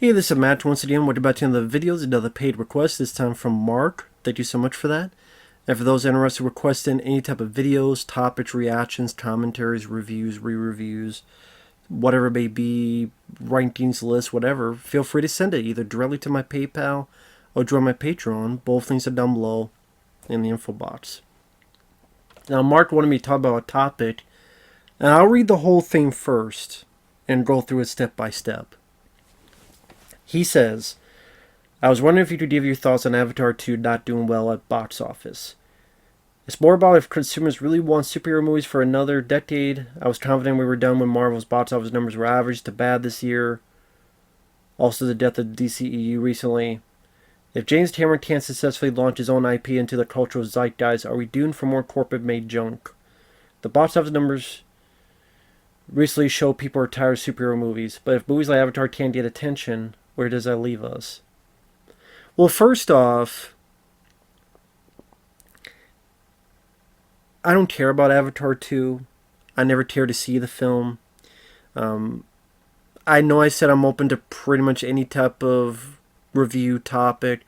Hey, this is Matt once again. We're about to end the videos. Another paid request, this time from Marc. Thank you so much for that. And for those interested in requesting any type of videos, topics, reactions, commentaries, reviews, re-reviews, whatever it may be, rankings, lists, whatever, feel free to send it either directly to my PayPal or join my Patreon. Both links are down below in the info box. Now, Marc wanted me to talk about a topic, and I'll read the whole thing first and go through it step by step. He says, I was wondering if you could give your thoughts on Avatar 2 not doing well at box office. It's more about if consumers really want superhero movies for another decade. I was confident we were done when Marvel's box office numbers were average to bad this year. Also, the death of the DCEU recently. If James Cameron can't successfully launch his own IP into the cultural zeitgeist, are we doomed for more corporate-made junk? The box office numbers recently show people are tired of superhero movies, but if movies like Avatar can't get attention, where does that leave us? Well, first off, I don't care about Avatar 2. I never cared to see the film. I know I said I'm open to pretty much any type of review topic,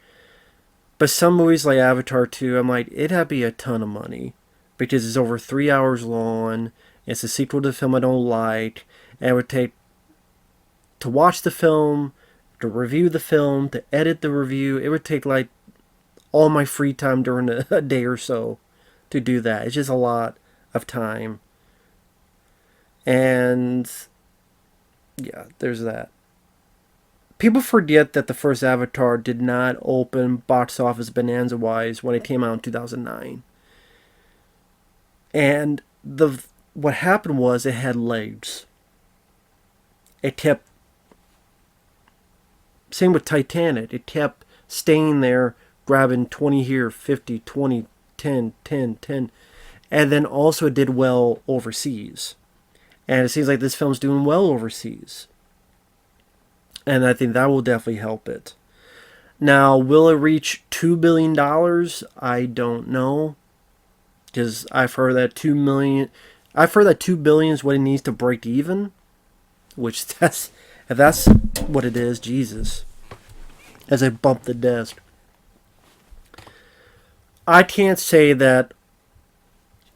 but some movies like Avatar 2, I'm like, it'd be a ton of money because it's over 3 hours long. It's a sequel to the film I don't like, and it would take to watch the film, to review the film, to edit the review. It would take like all my free time during a day or so to do that. It's just a lot of time. And yeah, there's that. People forget that the first Avatar did not open box office bonanza-wise when it came out in 2009. And what happened was it had legs. It kept, same with Titanic, it kept staying there, grabbing 20 here, 50, 20, 10, 10, 10. And then also it did well overseas. And it seems like this film's doing well overseas. And I think that will definitely help it. Now, will it reach $2 billion? I don't know. Because I've heard that $2 billion is what it needs to break even. Which if that's what it is, Jesus. As I bump the desk. I can't say that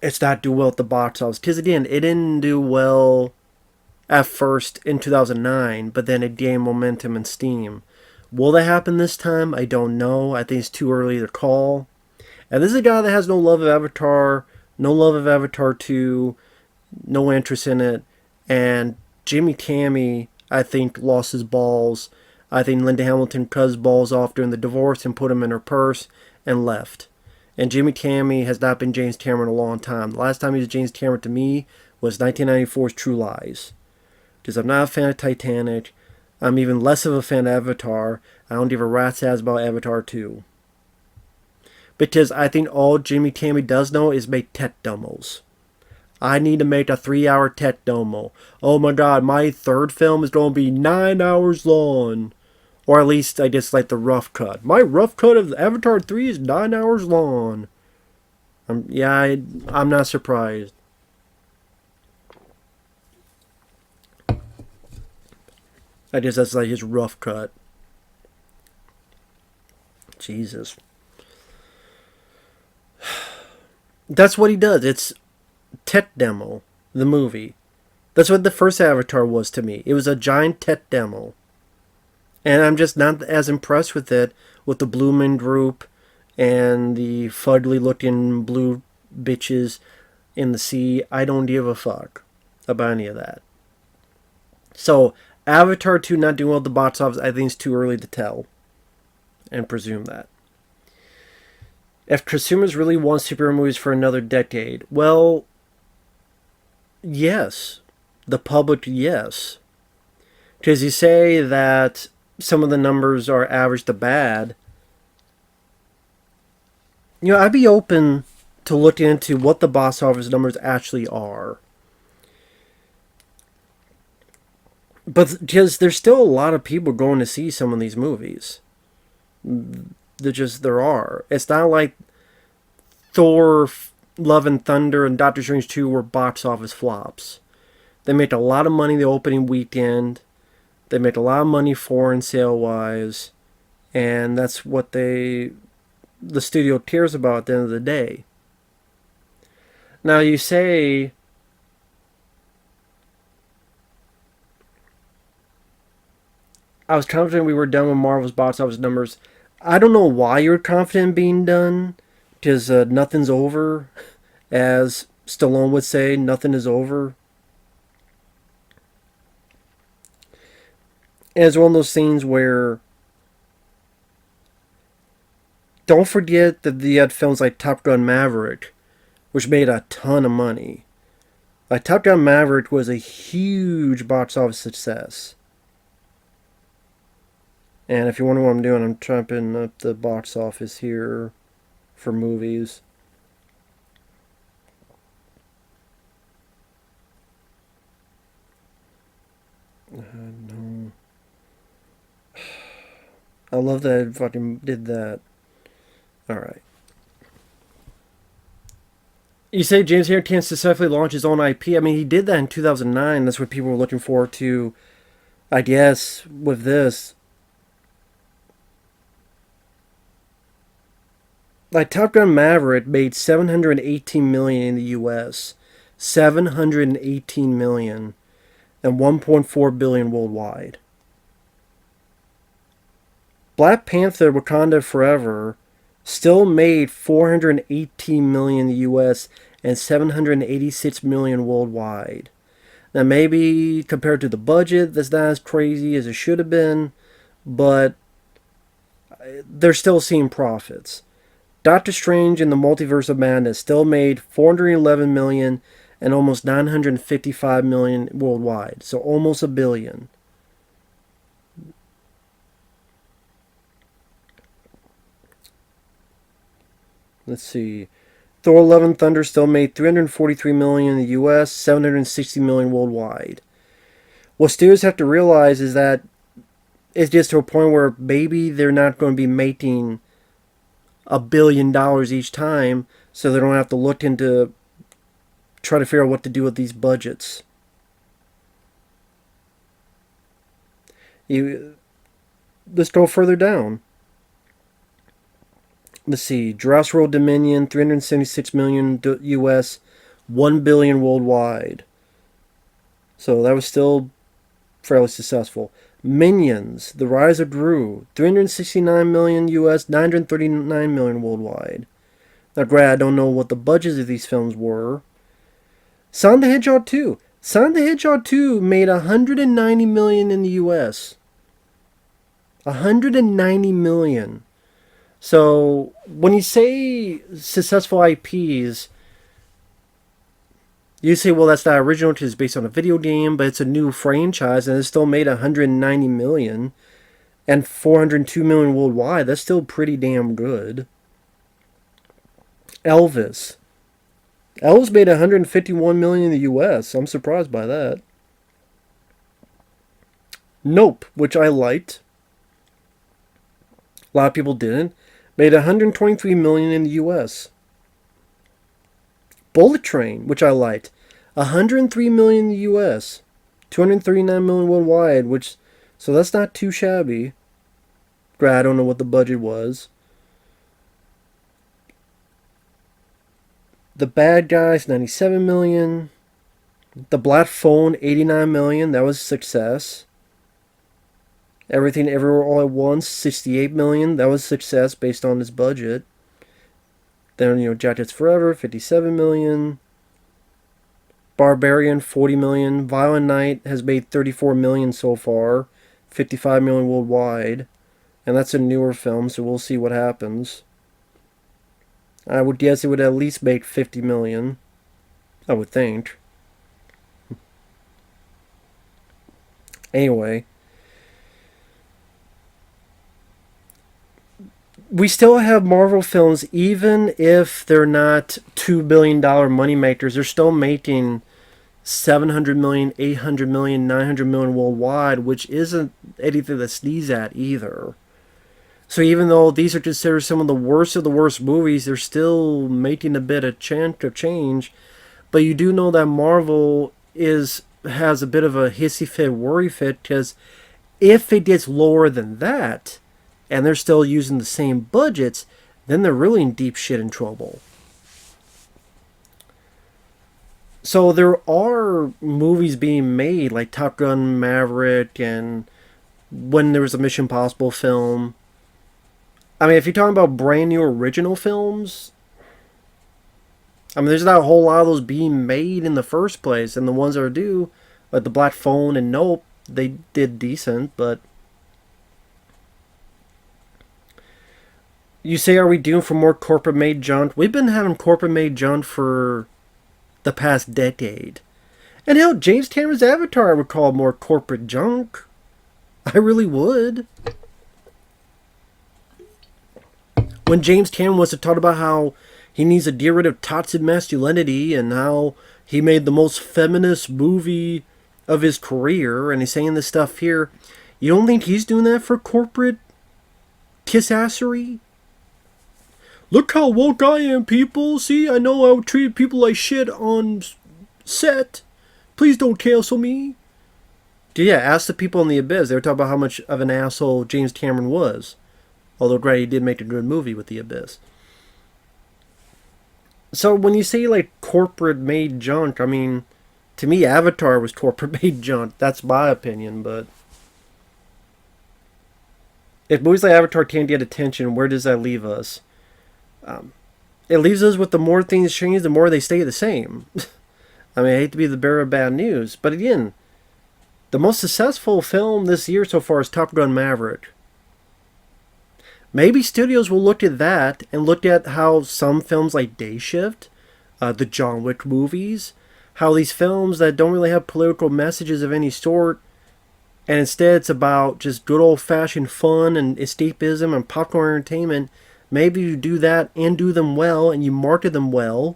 it's not doing well at the box office. Because again, it didn't do well at first in 2009. But then it gained momentum and steam. Will that happen this time? I don't know. I think it's too early to call. And this is a guy that has no love of Avatar. No love of Avatar 2. No interest in it. And Jimmy Tammy, I think, lost his balls. I think Linda Hamilton cut his balls off during the divorce and put them in her purse and left. And Jimmy Tammy has not been James Cameron in a long time. The last time he was James Cameron to me was 1994's True Lies. Because I'm not a fan of Titanic. I'm even less of a fan of Avatar. I don't give a rat's ass about Avatar 2. Because I think all Jimmy Tammy does know is make tech demos. I need to make a 3-hour tech demo. Oh my god, my third film is going to be 9 hours long. Or at least, I guess, like the rough cut. My rough cut of Avatar 3 is 9 hours long. I'm not surprised. I guess that's like his rough cut. Jesus. That's what he does. It's tech demo, the movie. That's what the first Avatar was to me. It was a giant tech demo. And I'm just not as impressed with it, with the Blue Man Group and the fugly looking blue bitches in the sea. I don't give a fuck about any of that. So, Avatar 2 not doing well at the box office, I think it's too early to tell and presume that. If consumers really want superhero movies for another decade, well, yes. The public, yes. Because you say that some of the numbers are average to bad. I'd be open to looking into what the box office numbers actually are. But because there's still a lot of people going to see some of these movies. There are. It's not like Thor, Love and Thunder, and Doctor Strange 2 were box office flops. They made a lot of money the opening weekend. They make a lot of money foreign sale wise, and that's what the studio cares about at the end of the day. Now you say I was confident we were done with Marvel's box office numbers. I don't know why you're confident in being done, because nothing's over, as Stallone would say, nothing is over. And it's one of those things where don't forget that you had films like Top Gun Maverick, which made a ton of money. Like Top Gun Maverick was a huge box office success. And if you wonder what I'm doing, I'm typing up the box office here for movies. No. I love that I fucking did that. Alright. You say James Cameron can't successfully launch his own IP. I mean, he did that in 2009. That's what people were looking forward to, I guess, with this. Like Top Gun Maverick made $718 million in the U.S., $718 million, and $1.4 billion worldwide. Black Panther: Wakanda Forever still made $418 million in the U.S. and $786 million worldwide. Now, maybe compared to the budget, that's not as crazy as it should have been, but they're still seeing profits. Doctor Strange in the Multiverse of Madness still made $411 million and almost $955 million worldwide, so almost $1 billion. Let's see. Thor: Love and Thunder still made $343 million in the U.S., $760 million worldwide. What studios have to realize is that it's just to a point where maybe they're not going to be making $1 billion each time, so they don't have to look into try to figure out what to do with these budgets. Let's go further down. Let's see. Jurassic World Dominion, $376 million US, $1 billion worldwide. So that was still fairly successful. Minions: The Rise of Gru, $369 million US, $939 million worldwide. Now, granted, I don't know what the budgets of these films were. Sonic the Hedgehog 2. Sonic the Hedgehog 2 made $190 million in the US. $190 million. So, when you say successful IPs, you say, well, that's not original because it's based on a video game, but it's a new franchise and it still made $190 million and $402 million worldwide. That's still pretty damn good. Elvis. Elvis made $151 million in the US. I'm surprised by that. Nope, which I liked. A lot of people didn't. Made $123 million in the US. Bullet Train, which I liked, $103 million in the US, $239 million worldwide, so that's not too shabby. I don't know what the budget was. The Bad Guys, $97 million. The Black Phone, $89 million. That was a success. Everything Everywhere All at Once, $68 million. That was a success based on this budget. Then, Jackets Forever, $57 million. Barbarian, $40 million. Violent Night has made $34 million so far. $55 million worldwide. And that's a newer film, so we'll see what happens. I would guess it would at least make $50 million. I would think. Anyway. We still have Marvel films, even if they're not $2 billion moneymakers, they're still making $700 million, $800 million, $900 million worldwide, which isn't anything to sneeze at either. So even though these are considered some of the worst movies, they're still making a bit of chance of change. But you do know that Marvel has a bit of a hissy fit, worry fit, because if it gets lower than that, and they're still using the same budgets, then they're really in deep shit in trouble. So there are movies being made like Top Gun Maverick, and when there was a Mission Impossible film. I mean, if you're talking about brand new original films, I mean, there's not a whole lot of those being made in the first place, and the ones that are due, like The Black Phone and Nope, they did decent, but you say, are we doomed for more corporate made junk? We've been having corporate made junk for the past decade. And hell, James Cameron's Avatar I would call more corporate junk. I really would. When James Cameron was to talk about how he needs to get rid of toxic masculinity and how he made the most feminist movie of his career, and he's saying this stuff here, you don't think he's doing that for corporate kiss-assery? Look how woke I am, people. See, I know I would treat people like shit on set. Please don't cancel me. Yeah, ask the people in The Abyss. They were talking about how much of an asshole James Cameron was. Although, granted, he did make a good movie with The Abyss. So when you say, like, corporate-made junk, I mean, to me, Avatar was corporate-made junk. That's my opinion, but if movies like Avatar can't get attention, where does that leave us? It leaves us with the more things change, the more they stay the same. I mean, I hate to be the bearer of bad news, but again, the most successful film this year so far is Top Gun Maverick. Maybe studios will look at that and look at how some films like Day Shift, the John Wick movies, how these films that don't really have political messages of any sort, and instead it's about just good old-fashioned fun and escapism and popcorn entertainment. Maybe you do that and do them well and you market them well,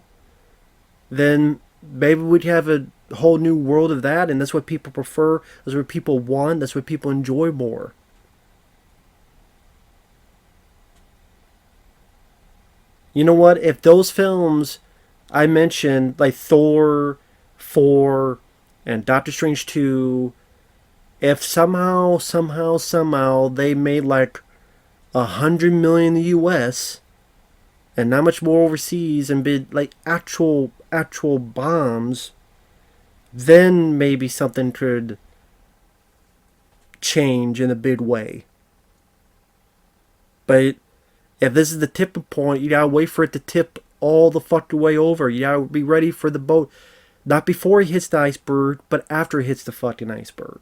then maybe we'd have a whole new world of that, and that's what people prefer, that's what people want, that's what people enjoy more. You know what? If those films I mentioned, like Thor 4 and Doctor Strange 2, if somehow they made like 100 million in the US and not much more overseas and be like actual bombs, then maybe something could change in a big way. But if this is the tipping point, you gotta wait for it to tip all the fucking way over. You gotta be ready for the boat, not before it hits the iceberg, but after it hits the fucking iceberg.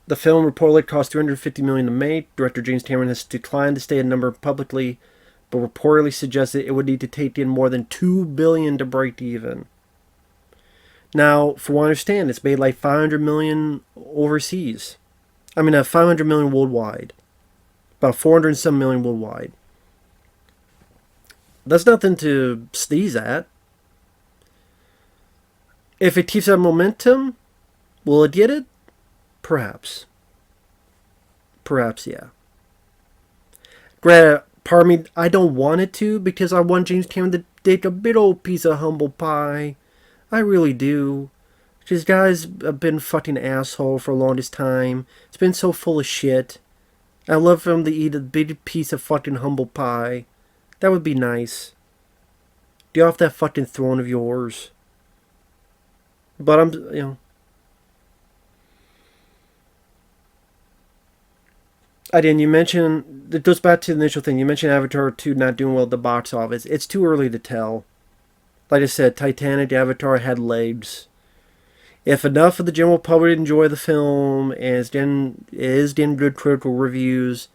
The film reportedly cost $350 million to make. Director James Cameron has declined to state a number publicly, but reportedly suggested it would need to take in more than $2 billion to break even. Now, from what I understand, it's made like $500 million overseas. I mean, $500 million worldwide. About 400 and some million worldwide. That's nothing to sneeze at. If it keeps that momentum, will it get it? Perhaps. Perhaps, yeah. Granted, part of me, I don't want it to, because I want James Cameron to take a big old piece of humble pie. I really do. This guy's been fucking asshole for the longest time. It's been so full of shit. I love for him to eat a big piece of fucking humble pie. That would be nice. Get off that fucking throne of yours. But I'm, you know. You mentioned, it goes back to the initial thing. You mentioned Avatar 2 not doing well at the box office. It's too early to tell. Like I said, Titanic, Avatar had legs. If enough of the general public enjoy the film, and it is getting good critical reviews,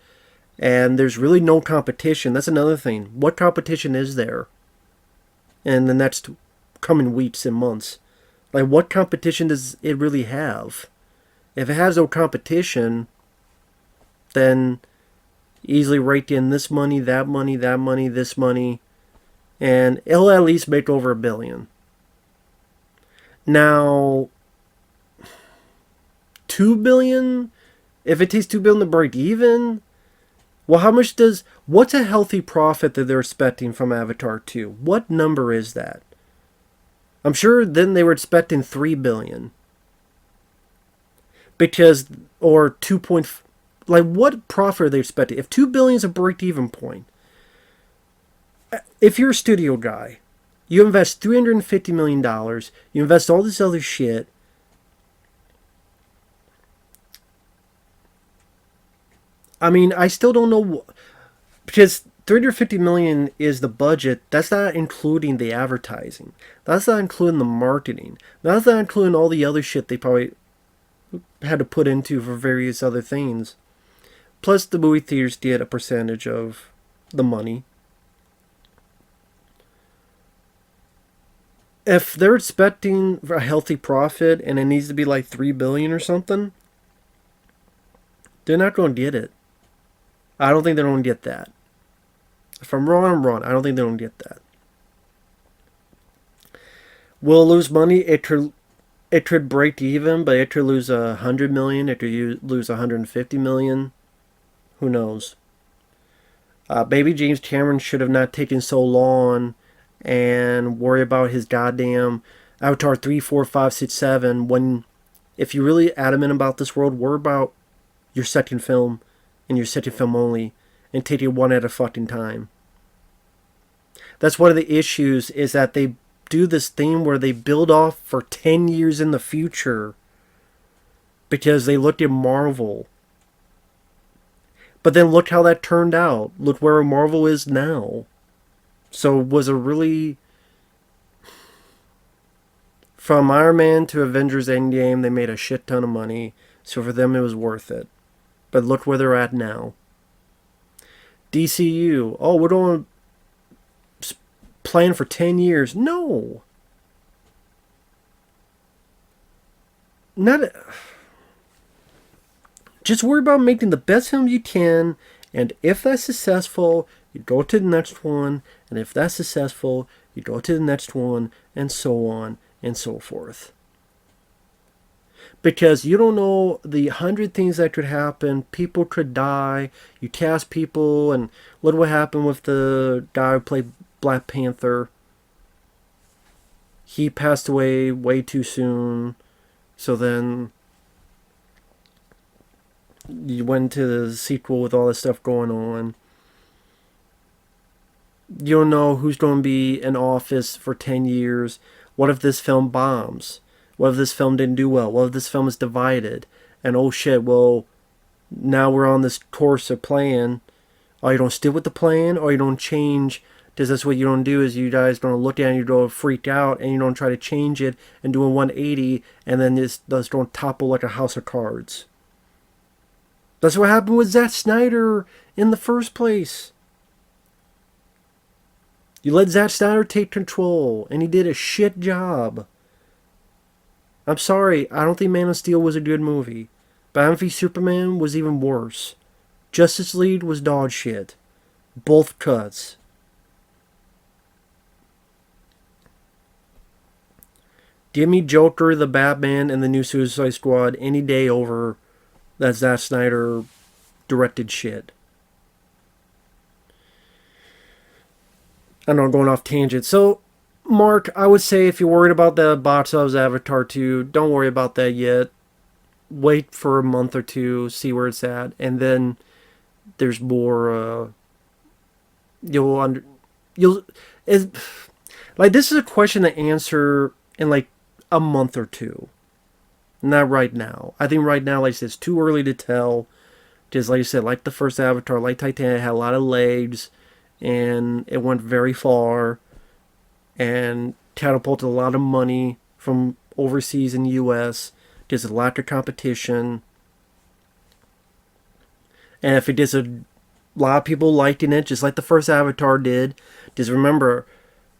and there's really no competition, that's another thing. What competition is there in the next coming weeks and months? Like, what competition does it really have? If it has no competition, then easily rake in this money, that money, that money, this money, and it'll at least make over $1 billion. Now, $2 billion? If it takes $2 billion to break even, well, what's a healthy profit that they're expecting from Avatar 2? What number is that? I'm sure then they were expecting 3 billion because or 2 point like what profit are they expecting? If 2 billion is a break even point, if you're a studio guy, you invest $350 million, you invest all this other shit. I mean, I still don't know because 350 million is the budget. That's not including the advertising. That's not including the marketing. That's not including all the other shit they probably had to put into for various other things. Plus, the movie theaters get a percentage of the money. If they're expecting a healthy profit and it needs to be like 3 billion or something, they're not going to get it. I don't think they're going to get that. If I'm wrong, I'm wrong. I don't think they're going to get that. Will it lose money? It could break even, but it could lose 100 million. It could lose 150 million. Who knows? Baby James Cameron should have not taken so long and worry about his goddamn Avatar 3, 4, 5, 6, 7. When, if you're really adamant about this world, worry about your second film and your second film only, and take it one at a fucking time. That's one of the issues, is that they do this thing where they build off for 10 years in the future because they looked at Marvel. But then look how that turned out. Look where Marvel is now. So was it really... From Iron Man to Avengers Endgame, they made a shit ton of money. So for them, it was worth it. But look where they're at now. DCEU. Oh, we're going to plan for 10 years. No. Not... Just worry about making the best film you can, and if that's successful, you go to the next one, and if that's successful, you go to the next one, and so on and so forth. Because you don't know the 100 things that could happen. People could die. You cast people, and look what happened with the guy who played Black Panther. He passed away way too soon, so then... You went to the sequel with all this stuff going on. You don't know who's going to be in office for 10 years. What if this film bombs? What if this film didn't do well? What if this film is divided? And oh shit, well, now we're on this course of plan. Or you don't stick with the plan, or you don't change. Because that's what you don't do, is you guys don't look at it and you don't freak out, and you don't try to change it and do a 180, and then this don't topple like a house of cards. That's what happened with Zack Snyder in the first place. You let Zack Snyder take control, and he did a shit job. I'm sorry, I don't think Man of Steel was a good movie. Batman v Superman was even worse. Justice League was dog shit. Both cuts. Give me Joker, the Batman, and the new Suicide Squad any day over that Zack Snyder directed shit. I know I'm going off tangent. So, Mark, I would say if you're worried about the box office Avatar 2, don't worry about that yet. Wait for a month or two, see where it's at, and then there's more. You'll like, this is a question to answer in like a month or two. Not right now. I think right now, like I said, it's too early to tell. Because, like I said, like the first Avatar, like Titanic, had a lot of legs, and it went very far, and catapulted a lot of money from overseas in the U.S. There's a lack of competition, and if it gets a lot of people liking it, just like the first Avatar did. Just remember,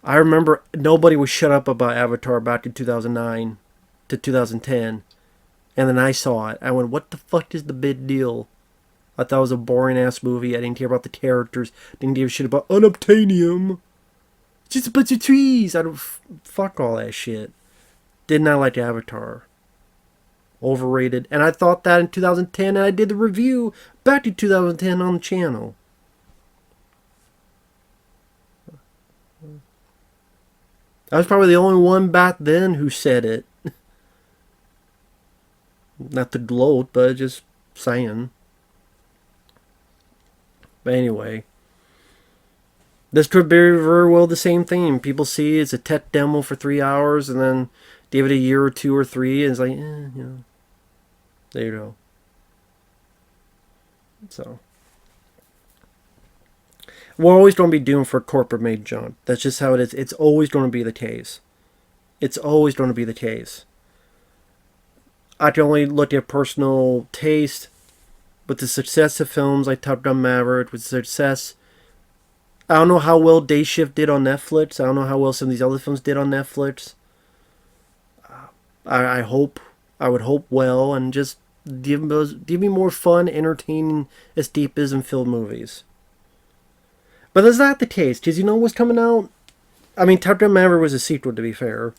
I remember nobody was shut up about Avatar back in 2009 to 2010. And then I saw it. I went, what the fuck is the big deal? I thought it was a boring ass movie. I didn't care about the characters. Didn't give a shit about unobtainium. It's just a bunch of trees. I don't... Fuck all that shit. Did not like Avatar. Overrated. And I thought that in 2010, and I did the review back in 2010 on the channel. I was probably the only one back then who said it. Not to gloat, but just saying. But anyway, this could be very well the same thing. People see it's a tech demo for 3 hours, and then give it a year or two or three, and it's like, there you go. So we're always going to be doomed for corporate made junk. That's just how it is. It's always going to be the case. It's always going to be the case. I can only look at personal taste, but the success of films like Top Gun Maverick, with success. I don't know how well Day Shift did on Netflix. I don't know how well some of these other films did on Netflix. I hope, I would hope well, and just give me more fun, entertaining, escapism-filled movies. But that's not the case, because you know what's coming out? I mean, Top Gun Maverick was a sequel, to be fair.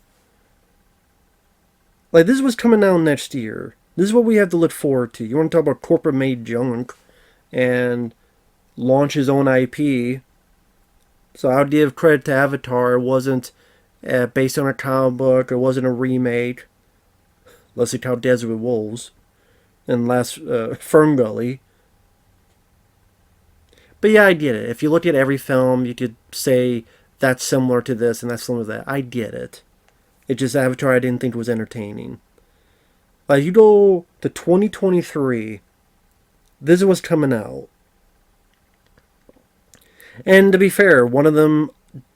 Like, this was coming out next year. This is what we have to look forward to. You want to talk about corporate-made junk and launch his own IP. So I'll give credit to Avatar. It wasn't based on a comic book. It wasn't a remake. Unless you count Desert with Wolves. And last Fern Gully. But yeah, I get it. If you look at every film, you could say that's similar to this and that's similar to that. I get it. It's just Avatar I didn't think was entertaining. Like, you go to 2023, this is what's coming out. And to be fair, one of them,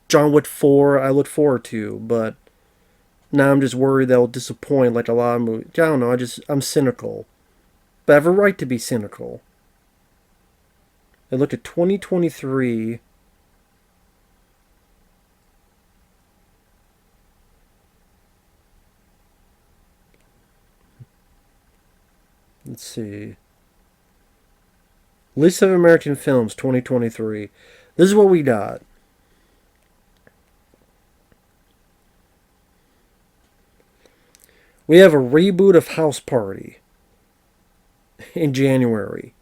John Wick 4, I look forward to, but now I'm just worried they'll disappoint like a lot of movies. I don't know, I'm cynical. But I have a right to be cynical. I look at 2023. Let's see. List of American films 2023. This is what we got. We have a reboot of House Party in January.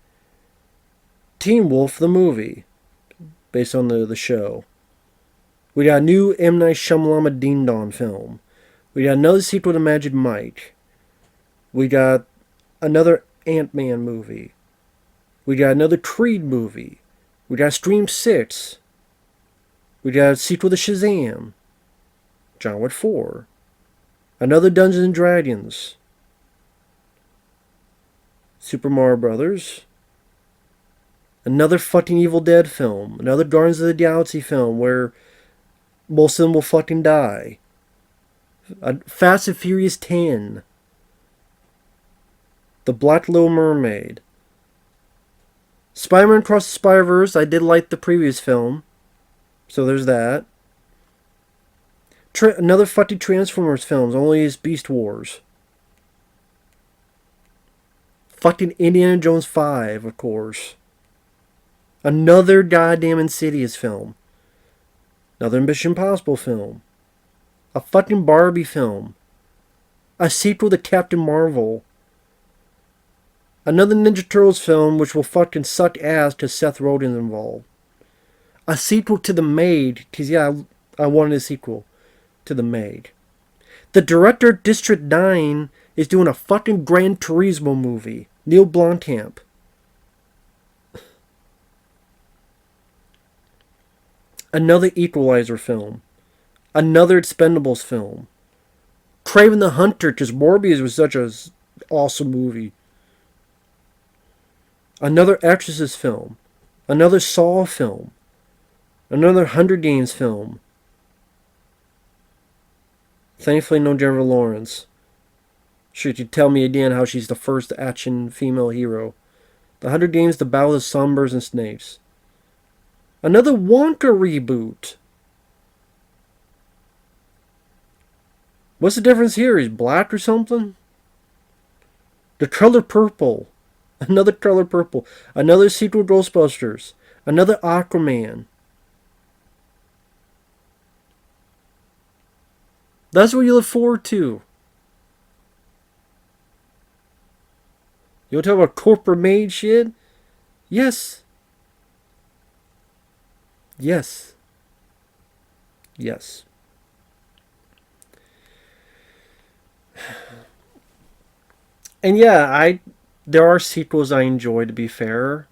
Teen Wolf the movie, based on the show. We got a new M. Night Shyamalan Ding Dong film. We got another sequel to Magic Mike. We got another Ant-Man movie. We got another Creed movie. We got Scream 6. We got a sequel to Shazam. John Wick 4. Another Dungeons and Dragons. Super Mario Brothers. Another fucking Evil Dead film. Another Guardians of the Galaxy film where most of them will fucking die. Fast and Furious 10. The Black Little Mermaid. Spider-Man Across the Spider-Verse. I did like the previous film. So there's that. Another fucking Transformers films. Only is Beast Wars. Fucking Indiana Jones 5, of course. Another goddamn Insidious film. Another Mission Impossible film. A fucking Barbie film. A sequel to Captain Marvel. Another Ninja Turtles film which will fucking suck ass because Seth Rogen's involved. A sequel to The Maid, because yeah, I wanted a sequel to The Maid. The director of District 9 is doing a fucking Gran Turismo movie. Neil Blomkamp. Another Equalizer film. Another Expendables film. Kraven the Hunter, because Morbius was such an awesome movie. Another Exorcist film. Another Saw film. Another Hunger Games film. Thankfully, no Jennifer Lawrence. Should you tell me again how she's the first action female hero? The Hunger Games, The Battle of Songbirds and Snakes. Another Wonka reboot. What's the difference here? Is black or something? The Color Purple. Another Color Purple. Another sequel to Ghostbusters. Another Aquaman. That's what you look forward to. You want to talk about corporate made shit? Yes. Yes. Yes. And yeah, there are sequels I enjoy, to be fair.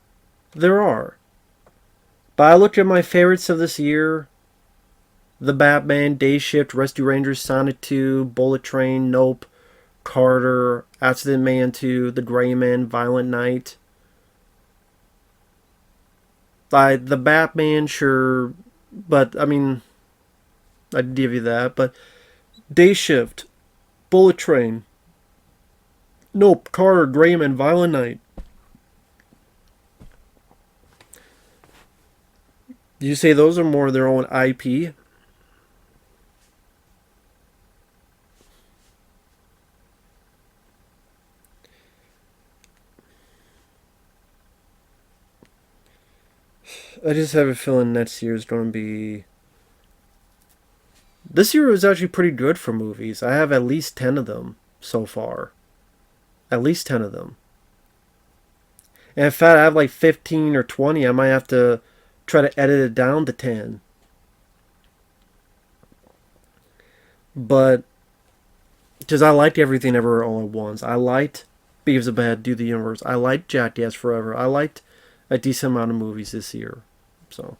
There are. But I look at my favorites of this year: The Batman, Day Shift, Rescue Rangers, Sonic 2, Bullet Train, Nope, Carter, Accident Man 2, The Gray Man, Violent Night. The Batman, sure, but I mean, I'd give you that. But Day Shift, Bullet Train, Nope, Carter, Gray Man, Violent Night. You say those are more their own IP? I just have a feeling next year is going to be. This year was actually pretty good for movies. I have at least 10 of them so far. At least 10 of them. And in fact, I have like 15 or 20. I might have to try to edit it down to 10. But, because I liked Everything Ever All at Once. I liked Beavis and Bad Do the Universe. I liked Jackass Forever. I liked a decent amount of movies this year. So,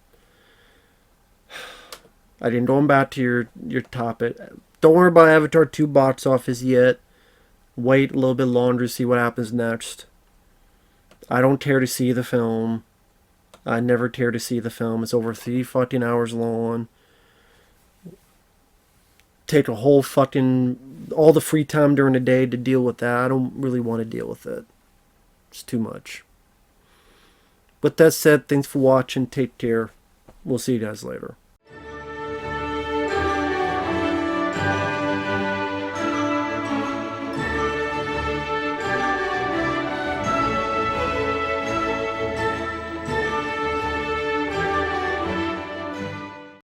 I didn't going back to your topic. Don't worry about Avatar 2 box office yet. Wait a little bit longer to see what happens next. I don't care to see the film. I never care to see the film. It's over 3 fucking hours long. Take a whole fucking all the free time during the day to deal with that. I don't really want to deal with it. It's too much. With that said, thanks for watching. Take care. We'll see you guys later.